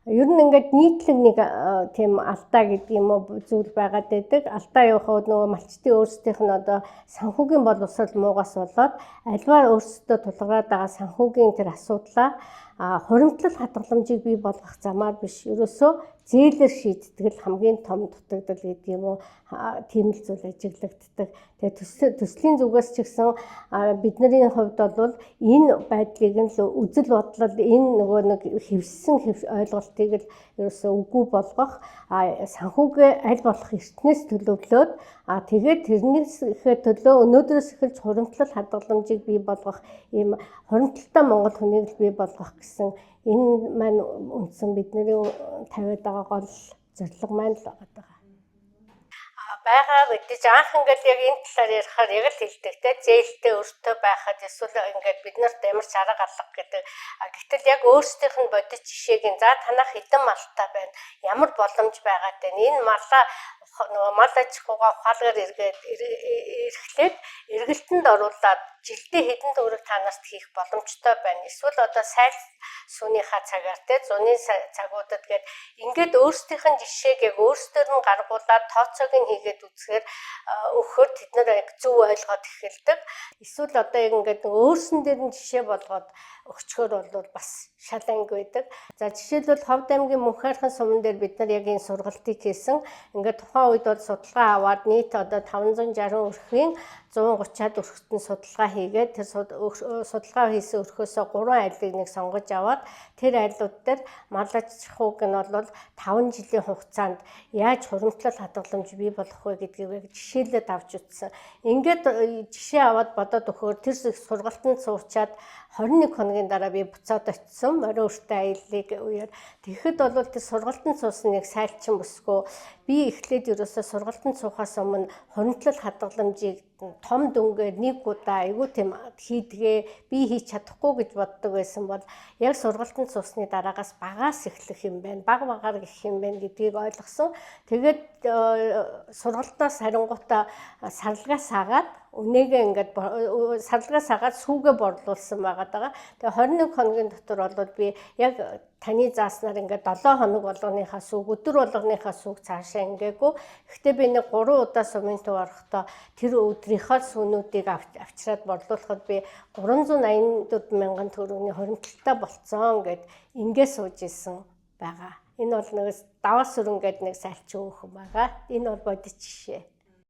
Ер нь ингээд нийтлэг нэг тийм алдаа гэдэг юм уу зүйл байгаад байдаг. Алдаа явахад нөгөө малчтын өөрсдийнх нь одоо санхүүгийн боловсрол муугаас болоод альваар өөрсдөө тулгараад байгаа санхүүгийн тэр асуудлаа хуримтлал хадгаламжийг бий болгох замаар биш. Ерөөсөө зээлээр шийддэг л хамгийн том дутагдал гэдэг юм уу тийм л зүйл ажиглагддаг. Тэгээ төслийн зүгээс ч гэсэн бидний хувьд бол энэ байдлыг нь л үзэл бодлол энэ нөгөө нэг хэвссэн ойлголтыг л ерөөсөө үгүй болгох санхүүгээ аль болох эртнээс төлөвлөөд тэгээд тэрнээс ихэ төлөө өнөөдрөөс эхэлж хуримтлал хадгаламжийг бий болгох ийм хуримтлалтай Монгол хүнийг бий болгох гэсэн энэ маань үндсэн бидний тавиад байгаа гол зорилго маань л байгаа. Байгаа гэдэж анх ингээд яг энэ талаар ярихаар яг л хэлдэг те зээлтэй өөртөө байхад эсвэл ингээд бид нарт ямар ч арга алга гэдэг. Гэтэл яг өөрсдийнх нь бодит жишээг нь за танах хэдэн малтай байна. Ямар боломж байгаа те энэ малаа нөгөө мал аж ахуйгаа ухаалгаар эрхлээд эргэлтэнд оруулаад жилдээ хэдэн төгрөг танаас хийх боломжтой байна. Эсвэл одоо сайл сүүнийхаа цагаар те зуны цагуудад гээд ингээд өөрсдийнх нь жишээг яг өөрсдөр нь гаргуулад тооцоог нь хийгээд үзэхээр өгөхөд тэд нар яг зөв ойлгоод эхэлдэг. Эсвэл одоо яг ингээд өөрсөн дээр нь жишээ болгоод өгчхөр бол бас шал анги байдаг. За жишээлбэл Ховд аймгийн Мөнхайрхан суман дээр бид нар яг энэ сургалтыг хийсэн. Ингээд тухайн үед бол судалгаа аваад нийт одоо 560 өрхийн 130-аад өрхтөн судалгаа хийгээд тэр судалгаа хийсэн өрхөөсөө 3 айлыг нэг сонгож аваад тэр айлууд дээр мал аж ахуйг нь бол 5 жилийн хугацаанд яаж хуримтлал хадгаламж бий болох вэ гэдгийг жишээлээд авч үзсэн. Ингээд жишээ аваад бодоод өгөхөөр тэр сургалтанд суучаад 21 хоногийн дараа би буцаад очисон. Морин өртөө аяллыг үеэр тэгэхэд бол тэр сургалтанд суусан нэг сайлчин бүсгүй би эхлээд ерөөсөө сургалтанд суухаас өмнө хуримтлал хадгаламжийг том дүнгээр нэг удаа айгүй тийм хийдгээ би хийж чадахгүй гэж боддог байсан бол яг сургалтанд суусны дараагаас багаас эхлэх юм байна. Багаар гэх юм байна гэдгийг ойлгосон. Тэгээд сургалтаас харингуутаа сарлагаас саагаад үнэгээ ингээд сарлагаас саагаад сүүгээ борлуулсан байгаа. Тэгээ 21 хоногийн дотор бол би яг таны зааснаар ингээд 7 хоног болгоныхаа сүг өдөр болгоныхаа сүг цаашаа ингээгүй. Гэхдээ би нэг 3 удаа сумын төв орохдоо тэр өдрийнхөө сүнүүдийг авчираад борлуулахад би 384 мянган төгрөгийн хуримтлалтай болцсон гэд ингээ сууж исэн байгаа. Энэ бол нэг даваа сүрэн гэдэг нэг сайлчин өөхөн байгаа. Энэ бол бодит жишээ.